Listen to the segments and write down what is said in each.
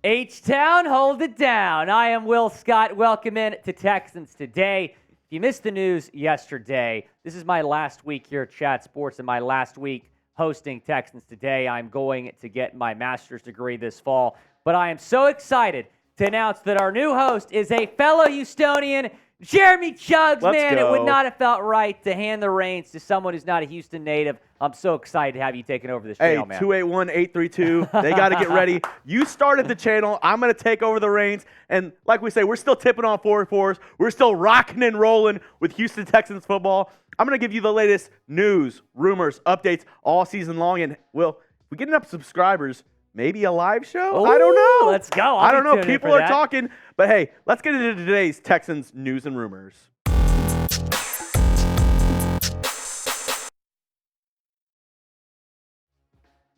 H-Town, hold it down. I am Will Scott. Welcome in to Texans Today. If you missed the news yesterday, this is my last week here at Chat Sports and my last week hosting Texans Today. I'm going to get my master's degree this fall, but I am so excited to announce that our new host is a fellow Houstonian, Jeremy Chuggs. Man, it would not have felt right to hand the reins to someone who's not a Houston native. I'm so excited to have you taking over this channel, man. 281-832. They got to get ready. You started the channel. I'm going to take over the reins. And like we say, we're still tipping on 4-4s. We're still rocking and rolling with Houston Texans football. I'm going to give you the latest news, rumors, updates all season long. And, Will, if we get enough subscribers, maybe a live show? Ooh, I don't know. Let's go. I don't know. People are talking. But, hey, let's get into today's Texans news and rumors.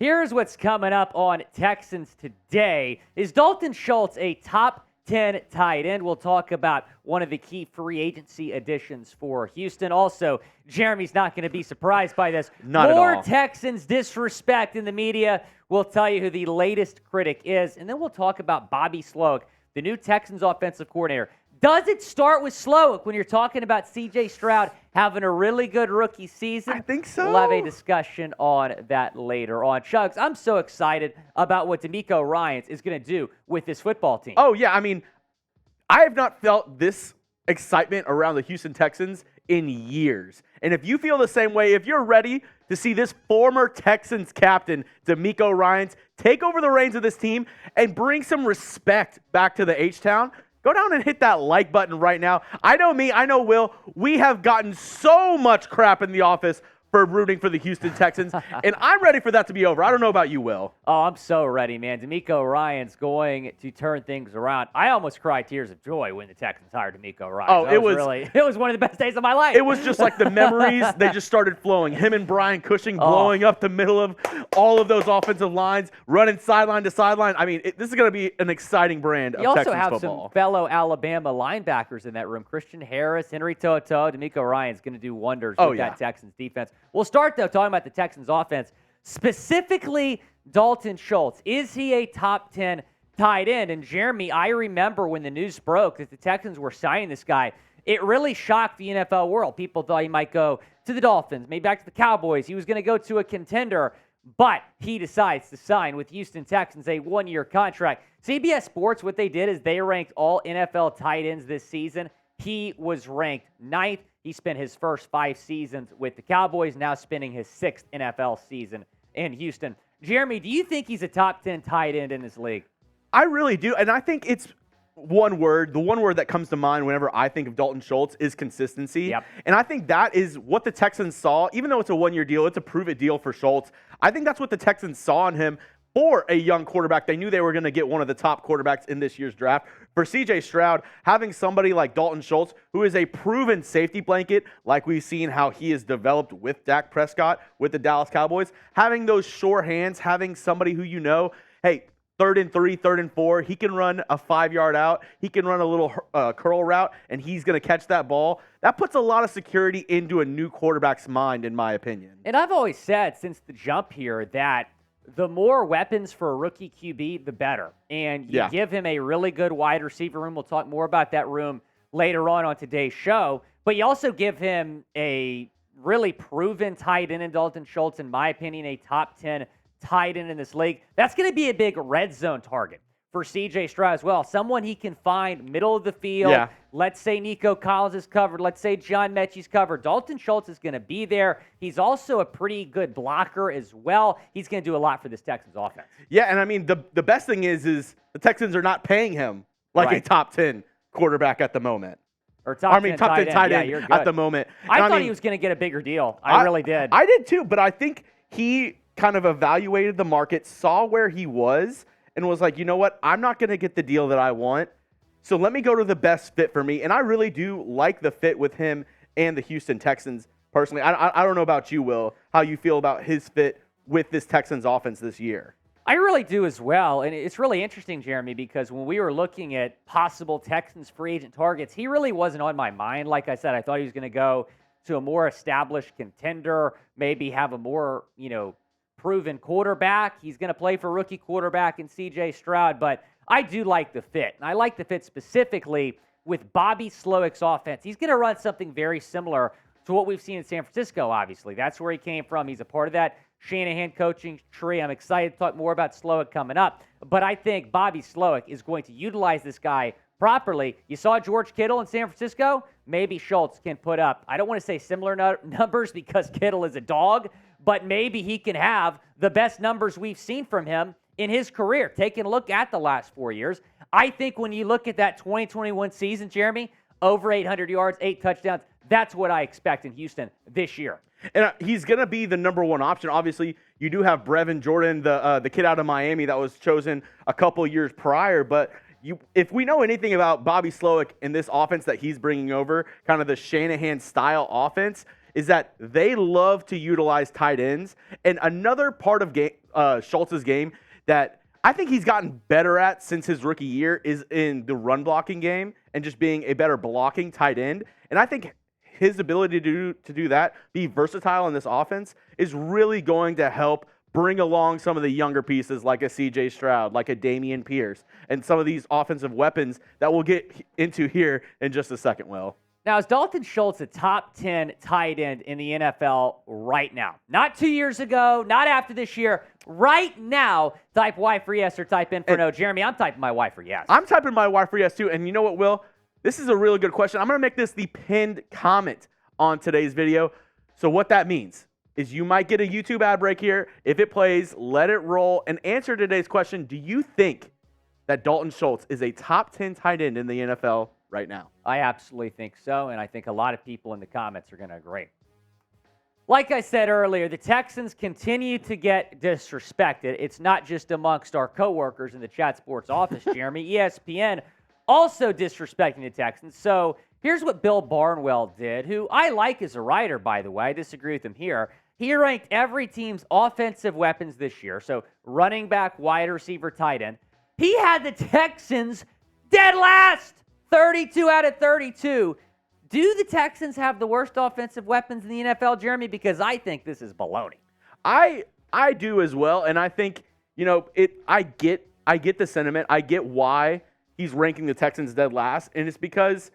Here's what's coming up on Texans Today. Is Dalton Schultz a top 10 tight end? We'll talk about one of the key free agency additions for Houston. Also, Jeremy's not going to be surprised by this. Not at all. More Texans disrespect in the media. We'll tell you who the latest critic is. And then we'll talk about Bobby Slowik, the new Texans offensive coordinator. Does it start with Slowik when you're talking about C.J. Stroud having a really good rookie season? I think so. We'll have a discussion on that later on. Chuggs, I'm so excited about what DeMeco Ryans is going to do with this football team. Oh, yeah. I mean, I have not felt this excitement around the Houston Texans in years. And if you feel the same way, if you're ready to see this former Texans captain, DeMeco Ryans, take over the reins of this team and bring some respect back to the H-Town, go down and hit that like button right now. I know me, I know Will. We have gotten so much crap in the office for rooting for the Houston Texans, and I'm ready for that to be over. I don't know about you, Will. Oh, I'm so ready, man. DeMeco Ryans going to turn things around. I almost cried tears of joy when the Texans hired DeMeco Ryans. Oh, it was one of the best days of my life. It was just like the memories, they just started flowing. Him and Brian Cushing blowing up the middle of all of those offensive lines, running sideline to sideline. I mean, this is going to be an exciting brand of Texans football. You also have some fellow Alabama linebackers in that room. Christian Harris, Henry To'oTo'o, DeMeco Ryans going to do wonders with that Texans defense. We'll start, though, talking about the Texans offense, specifically Dalton Schultz. Is he a top 10 tight end? And, Jeremy, I remember when the news broke that the Texans were signing this guy, it really shocked the NFL world. People thought he might go to the Dolphins, maybe back to the Cowboys. He was going to go to a contender, but he decides to sign with Houston Texans a one-year contract. CBS Sports, what they did is they ranked all NFL tight ends this season. He was ranked 9th. He spent his first 5 seasons with the Cowboys, now spending his 6th NFL season in Houston. Jeremy, do you think he's a top 10 tight end in this league? I really do, and I think it's one word. The one word that comes to mind whenever I think of Dalton Schultz is consistency. Yep. And I think that is what the Texans saw. Even though it's a one-year deal, it's a prove-it deal for Schultz. I think that's what the Texans saw in him for a young quarterback. They knew they were going to get one of the top quarterbacks in this year's draft. For C.J. Stroud, having somebody like Dalton Schultz, who is a proven safety blanket, like we've seen how he has developed with Dak Prescott, with the Dallas Cowboys, having those sure hands, having somebody who you know, hey, 3rd and 3, 3rd and 4, he can run a 5-yard out, he can run a little curl route, and he's going to catch that ball. That puts a lot of security into a new quarterback's mind, in my opinion. And I've always said since the jump here that the more weapons for a rookie QB, the better. And you give him a really good wide receiver room. We'll talk more about that room later on today's show. But you also give him a really proven tight end in Dalton Schultz, in my opinion, a top 10 tight end in this league. That's going to be a big red zone target for C.J. Stroud as well. Someone he can find middle of the field. Yeah. Let's say Nico Collins is covered. Let's say John Mechie's covered. Dalton Schultz is going to be there. He's also a pretty good blocker as well. He's going to do a lot for this Texans offense. Yeah, and I mean, the best thing is the Texans are not paying him like a top 10 quarterback at the moment. Or top 10 tight end you're good. at the moment. I thought he was going to get a bigger deal. I really did. I did too, but I think he kind of evaluated the market, saw where he was, and was like, you know what? I'm not going to get the deal that I want, so let me go to the best fit for me. And I really do like the fit with him and the Houston Texans personally. I don't know about you, Will, how you feel about his fit with this Texans offense this year. I really do as well. And it's really interesting, Jeremy, because when we were looking at possible Texans free agent targets, he really wasn't on my mind. Like I said, I thought he was going to go to a more established contender, maybe have a more, proven quarterback. He's going to play for rookie quarterback in C.J. Stroud, but I do like the fit. And I like the fit specifically with Bobby Slowik's offense. He's going to run something very similar to what we've seen in San Francisco, obviously. That's where he came from. He's a part of that Shanahan coaching tree. I'm excited to talk more about Slowik coming up. But I think Bobby Slowik is going to utilize this guy properly. You saw George Kittle in San Francisco. Maybe Schultz can put up, I don't want to say similar numbers because Kittle is a dog, but maybe he can have the best numbers we've seen from him in his career. Taking a look at the last 4 years, I think when you look at that 2021 season, Jeremy, over 800 yards, 8 touchdowns, that's what I expect in Houston this year. And he's going to be the number one option. Obviously, you do have Brevin Jordan, the kid out of Miami that was chosen a couple years prior. But if we know anything about Bobby Slowik and this offense that he's bringing over, kind of the Shanahan-style offense, is that they love to utilize tight ends. And another part of Schultz's game that I think he's gotten better at since his rookie year is in the run blocking game and just being a better blocking tight end. And I think his ability to do that, be versatile in this offense, is really going to help bring along some of the younger pieces like a C.J. Stroud, like a Dameon Pierce, and some of these offensive weapons that we'll get into here in just a second, Will. Now, is Dalton Schultz a top 10 tight end in the NFL right now? Not 2 years ago, not after this year. Right now, type Y for yes or type in for no. Jeremy, I'm typing my Y for yes. I'm typing my Y for yes, too. And you know what, Will? This is a really good question. I'm going to make this the pinned comment on today's video. So what that means is you might get a YouTube ad break here. If it plays, let it roll and answer today's question. Do you think that Dalton Schultz is a top 10 tight end in the NFL right now? I absolutely think so, and I think a lot of people in the comments are going to agree. Like I said earlier, the Texans continue to get disrespected. It's not just amongst our coworkers in the Chat Sports office, Jeremy. ESPN also disrespecting the Texans. So here's what Bill Barnwell did, who I like as a writer, by the way. I disagree with him here. He ranked every team's offensive weapons this year, so running back, wide receiver, tight end. He had the Texans dead last, 32 out of 32. Do the Texans have the worst offensive weapons in the NFL, Jeremy? Because I think this is baloney. I do as well, and I think, I get the sentiment. I get why he's ranking the Texans dead last, and it's because,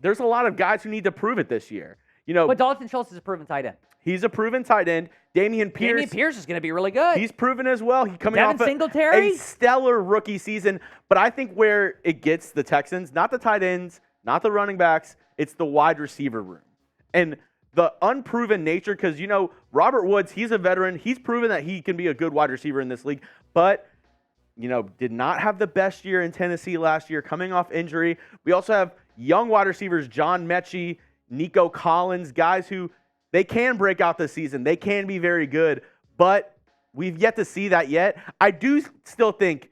there's a lot of guys who need to prove it this year. But Dalton Schultz is a proven tight end. He's a proven tight end. Dameon Pierce is going to be really good. He's proven as well. He's coming Devin off Singletary? a stellar rookie season. But I think where it gets the Texans, not the tight ends, not the running backs, it's the wide receiver room. And the unproven nature, because, Robert Woods, he's a veteran. He's proven that he can be a good wide receiver in this league. But, did not have the best year in Tennessee last year, coming off injury. We also have young wide receivers, John Mechie, Nico Collins, guys who they can break out this season. They can be very good, but we've yet to see that yet. I do still think,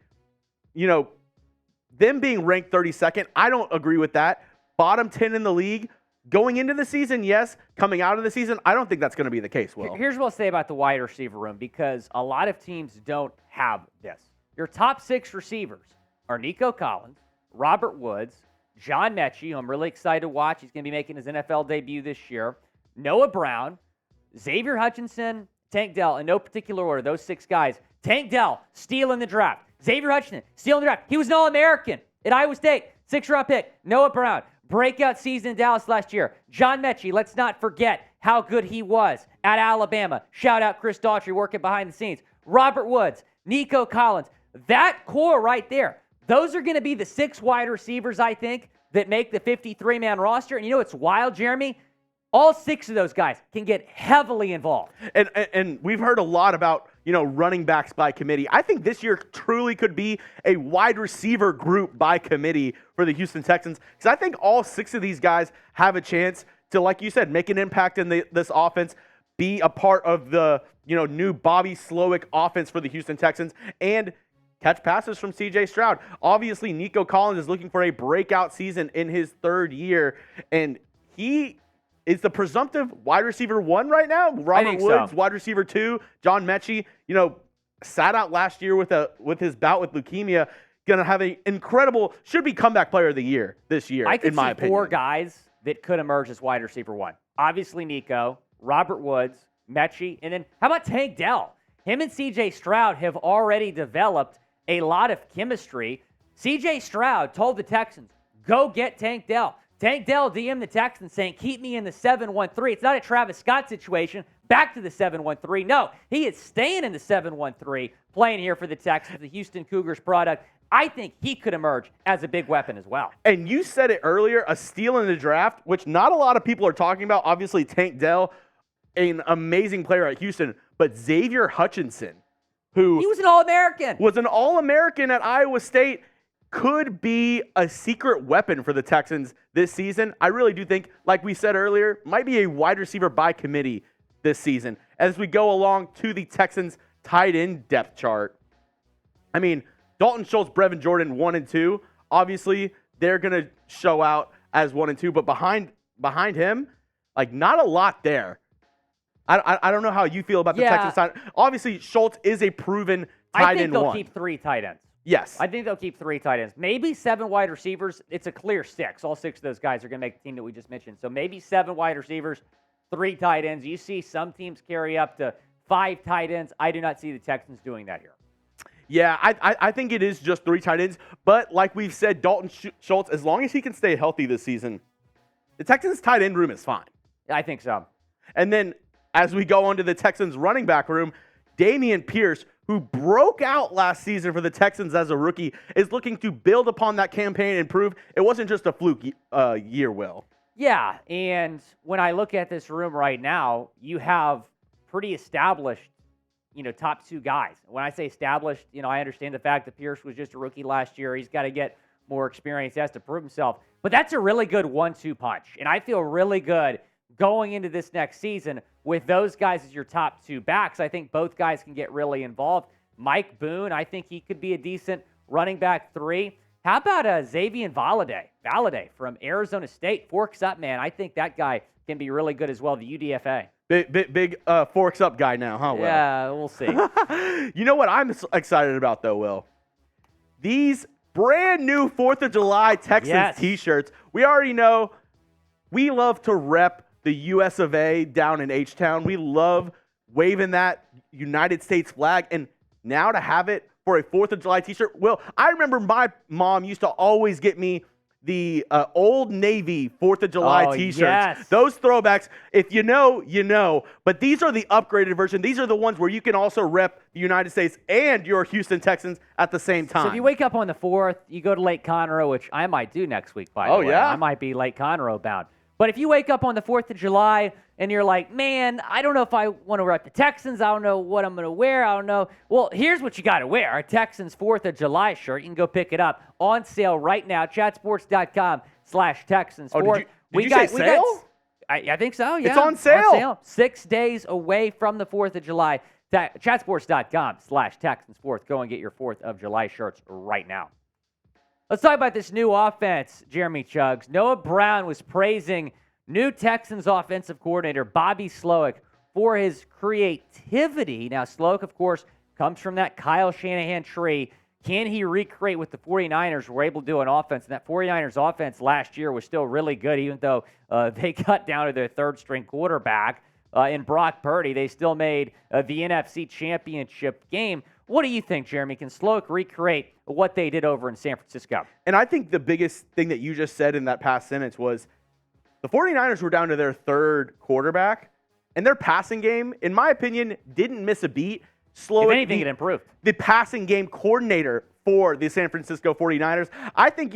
them being ranked 32nd, I don't agree with that. Bottom 10 in the league, going into the season, yes. Coming out of the season, I don't think that's going to be the case, Will. Here's what I'll say about the wide receiver room, because a lot of teams don't have this. Your top 6 receivers are Nico Collins, Robert Woods, John Mechie, who I'm really excited to watch. He's going to be making his NFL debut this year. Noah Brown, Xavier Hutchinson, Tank Dell, in no particular order, those 6 guys. Tank Dell, stealing the draft. Xavier Hutchinson, stealing the draft. He was an All-American at Iowa State, 6th-round pick. Noah Brown, breakout season in Dallas last year. John Mechie, let's not forget how good he was at Alabama. Shout out Chris Daughtry working behind the scenes. Robert Woods, Nico Collins. That core right there, those are going to be the 6 wide receivers, I think, that make the 53-man roster. And you know what's wild, Jeremy? All 6 of those guys can get heavily involved. And we've heard a lot about, running backs by committee. I think this year truly could be a wide receiver group by committee for the Houston Texans, because I think all 6 of these guys have a chance to, like you said, make an impact in this offense, be a part of the, new Bobby Slowik offense for the Houston Texans, and catch passes from C.J. Stroud. Obviously, Nico Collins is looking for a breakout season in his 3rd year, and he is the presumptive wide receiver 1 right now. Robert Woods, wide receiver 2. John Mechie, sat out last year with his bout with leukemia. Going to have an incredible, should be comeback player of the year this year, in my opinion. I could see 4 guys that could emerge as wide receiver 1. Obviously, Nico, Robert Woods, Mechie, and then how about Tank Dell? him and C.J. Stroud have already developed a lot of chemistry. C.J. Stroud told the Texans, go get Tank Dell. Tank Dell DM'd the Texans saying, keep me in the 7-1-3. It's not a Travis Scott situation. Back to the 7-1-3. No, he is staying in the 7-1-3, playing here for the Texans, the Houston Cougars product. I think he could emerge as a big weapon as well. And you said it earlier, a steal in the draft, which not a lot of people are talking about. Obviously, Tank Dell, an amazing player at Houston, but Xavier Hutchinson, who he was an All-American. Was an All-American at Iowa State, could be a secret weapon for the Texans this season. I really do think, like we said earlier, might be a wide receiver by committee this season. As we go along to the Texans tight end depth chart, I mean, Dalton Schultz, Brevin Jordan, 1 and 2. Obviously, they're going to show out as 1 and 2, but behind him, like, not a lot there. I don't know how you feel about the Texans side. Obviously, Schultz is a proven tight end one. I think they'll keep 3 tight ends. Yes. I think they'll keep 3 tight ends. Maybe 7 wide receivers. It's a clear 6. All 6 of those guys are going to make the team that we just mentioned. So maybe 7 wide receivers, 3 tight ends. You see some teams carry up to 5 tight ends. I do not see the Texans doing that here. Yeah, I think it is just 3 tight ends. But like we've said, Dalton Schultz, as long as he can stay healthy this season, the Texans tight end room is fine. I think so. And then as we go on to the Texans running back room, Dameon Pierce, who broke out last season for the Texans as a rookie, is looking to build upon that campaign and prove it wasn't just a fluke year, Will. Yeah, and when I look at this room right now, you have pretty established, top 2 guys. When I say established, I understand the fact that Pierce was just a rookie last year. He's got to get more experience. He has to prove himself. But that's a really good 1-2 punch, and I feel really good going into this next season with those guys as your top 2 backs. I think both guys can get really involved. Mike Boone, I think he could be a decent running back 3. How about Xavier Valladay from Arizona State? Forks up, man. I think that guy can be really good as well, the UDFA. Big forks up guy now, huh, Will? Yeah, we'll see. You know what I'm excited about, though, Will? These brand new 4th of July Texans T-shirts. We already know we love to rep the US of A down in H-Town. We love waving that United States flag. And now to have it for a 4th of July T-shirt. Well, I remember my mom used to always get me the Old Navy 4th of July T-shirts. Yes. Those throwbacks, if you know, you know. But these are the upgraded version. These are the ones where you can also rep the United States and your Houston Texans at the same time. So if you wake up on the 4th, you go to Lake Conroe, which I might do next week, by the way. Yeah? I might be Lake Conroe bound. But if you wake up on the 4th of July and you're like, man, I don't know if I want to rep the Texans. I don't know what I'm going to wear. I don't know. Well, here's what you got to wear. A Texans 4th of July shirt. You can go pick it up on sale right now. Chatsports.com/Texans. Oh, did you say sale? I think so, yeah. It's on sale. 6 days away from the 4th of July. Chatsports.com/Texans 4th. Go and get your 4th of July shirts right now. Let's talk about this new offense, Jeremy Chuggs. Noah Brown was praising new Texans offensive coordinator Bobby Slowik for his creativity. Now, Slowik, of course, comes from that Kyle Shanahan tree. Can he recreate what the 49ers were able to do on offense? And that 49ers offense last year was still really good, even though they cut down to their 3rd-string quarterback in Brock Purdy. They still made the NFC Championship game. What do you think, Jeremy? Can Slowik recreate what they did over in San Francisco? And I think the biggest thing that you just said in that past sentence was the 49ers were down to their 3rd quarterback, and their passing game, in my opinion, didn't miss a beat. Slowik, if anything, it improved. The passing game coordinator for the San Francisco 49ers. I think,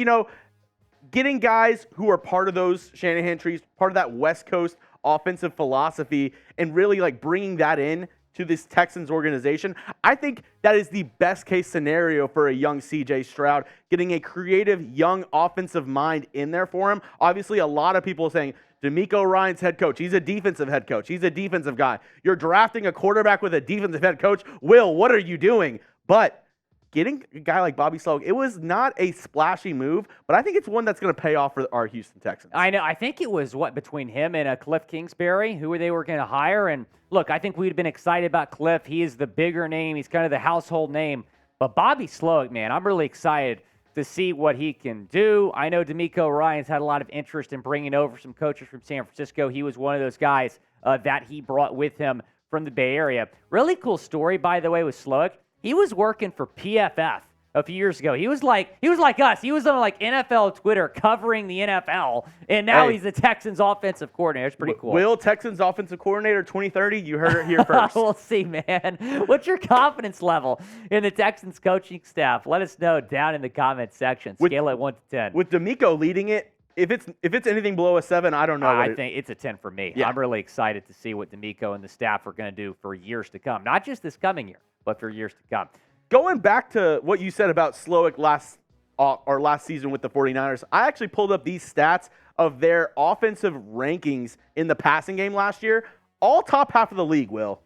getting guys who are part of those Shanahan trees, part of that West Coast offensive philosophy, and really bringing that in to this Texans organization, I think that is the best case scenario for a young C.J. Stroud, getting a creative young offensive mind in there for him. Obviously, a lot of people are saying, DeMeco Ryans head coach. He's a defensive head coach. He's a defensive guy. You're drafting a quarterback with a defensive head coach. Will, what are you doing? But getting a guy like Bobby Slowik, it was not a splashy move, but I think it's one that's going to pay off for our Houston Texans. I know. I think it was, between him and Cliff Kingsbury, who they were going to hire. And look, I think we'd been excited about Cliff. He is the bigger name. He's kind of the household name. But Bobby Slowik, man, I'm really excited to see what he can do. I know DeMeco Ryans had a lot of interest in bringing over some coaches from San Francisco. He was one of those guys that he brought with him from the Bay Area. Really cool story, by the way, with Slowik. He was working for PFF a few years ago. He was like us. He was on like NFL Twitter covering the NFL, and now he's the Texans offensive coordinator. It's pretty cool. Will Texans offensive coordinator 2030? You heard it here first. We'll see, man. What's your confidence level in the Texans coaching staff? Let us know down in the comment section. Scale it 1 to 10. With D'Amico leading it, if it's anything below a 7, I don't know. I think it's a 10 for me. Yeah. I'm really excited to see what D'Amico and the staff are going to do for years to come. Not just this coming year, but for years to come. Going back to what you said about Slowik last season with the 49ers, I actually pulled up these stats of their offensive rankings in the passing game last year. All top half of the league, Will.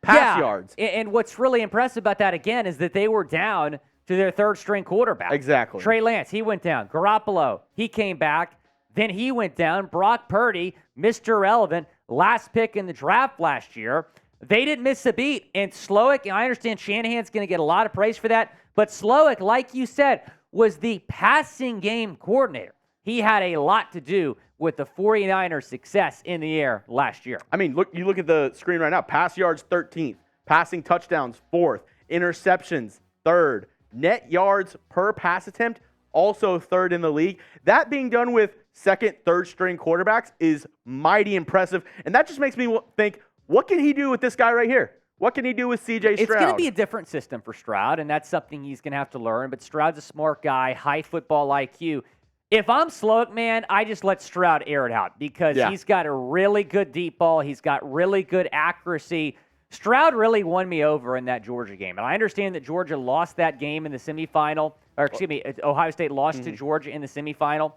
Pass yards. And what's really impressive about that, again, is that they were down to their third-string quarterback. Exactly. Trey Lance, he went down. Garoppolo, he came back. Then he went down. Brock Purdy, Mr. Irrelevant, last pick in the draft last year. They didn't miss a beat. And Slowik, I understand Shanahan's going to get a lot of praise for that, but Slowik, like you said, was the passing game coordinator. He had a lot to do with the 49ers' success in the air last year. I mean, you look at the screen right now. Pass yards, 13th. Passing touchdowns, 4th. Interceptions, 3rd. Net yards per pass attempt, also 3rd in the league. That being done with second, third-string quarterbacks is mighty impressive. And that just makes me think, what can he do with this guy right here? What can he do with C.J. Stroud? It's going to be a different system for Stroud, and that's something he's going to have to learn. But Stroud's a smart guy, high football IQ. If I'm Slowik, man, I just let Stroud air it out because he's got a really good deep ball. He's got really good accuracy. Stroud really won me over in that Georgia game. And I understand that Georgia lost that game in the semifinal, or excuse me, Ohio State lost to Georgia in the semifinal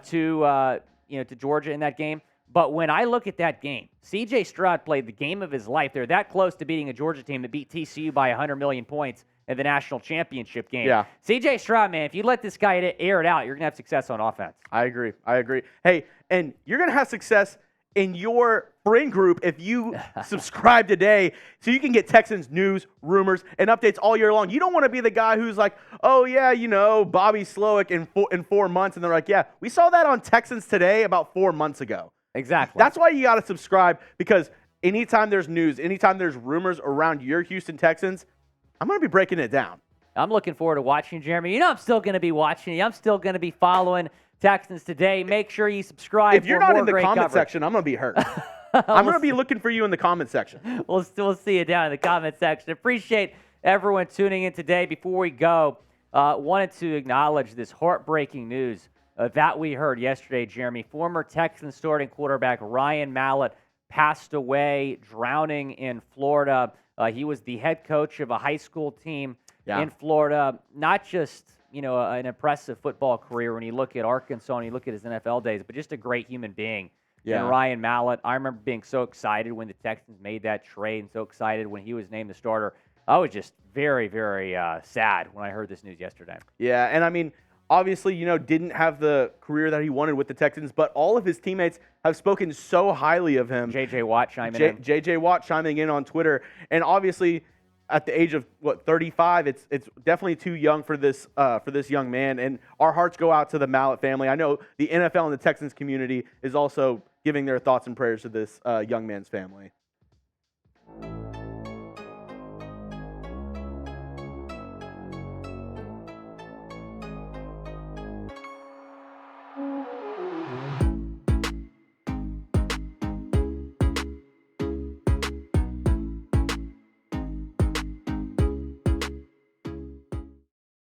to Georgia in that game. But when I look at that game, C.J. Stroud played the game of his life. They're that close to beating a Georgia team that beat TCU by 100 million points in the national championship game. Yeah. C.J. Stroud, man, if you let this guy air it out, you're going to have success on offense. I agree. Hey, and you're going to have success in your friend group if you subscribe today so you can get Texans news, rumors, and updates all year long. You don't want to be the guy who's like, oh, yeah, Bobby Slowik in 4 months. And they're like, yeah, we saw that on Texans Today about 4 months ago. Exactly. That's why you got to subscribe, because anytime there's news, anytime there's rumors around your Houston Texans, I'm going to be breaking it down. I'm looking forward to watching you, Jeremy. I'm still going to be watching you. I'm still going to be following Texans Today. Make sure you subscribe. If you're not in the comment coverage. section, I'm going to be hurt. I'm going to be looking for you in the comment section. We'll still see you down in the comment section. Appreciate everyone tuning in today. Before we go, wanted to acknowledge this heartbreaking news that we heard yesterday, Jeremy. Former Texans starting quarterback Ryan Mallett passed away drowning in Florida. He was the head coach of a high school team in Florida. Not just, an impressive football career when you look at Arkansas and you look at his NFL days, but just a great human being. And Ryan Mallett, I remember being so excited when the Texans made that trade and so excited when he was named the starter. I was just very, very sad when I heard this news yesterday. Yeah, and I mean, obviously, didn't have the career that he wanted with the Texans, but all of his teammates have spoken so highly of him. J.J. Watt chiming in. J.J. Watt chiming in on Twitter. And obviously, at the age of, 35, it's definitely too young for this young man. And our hearts go out to the Mallett family. I know the NFL and the Texans community is also giving their thoughts and prayers to this young man's family.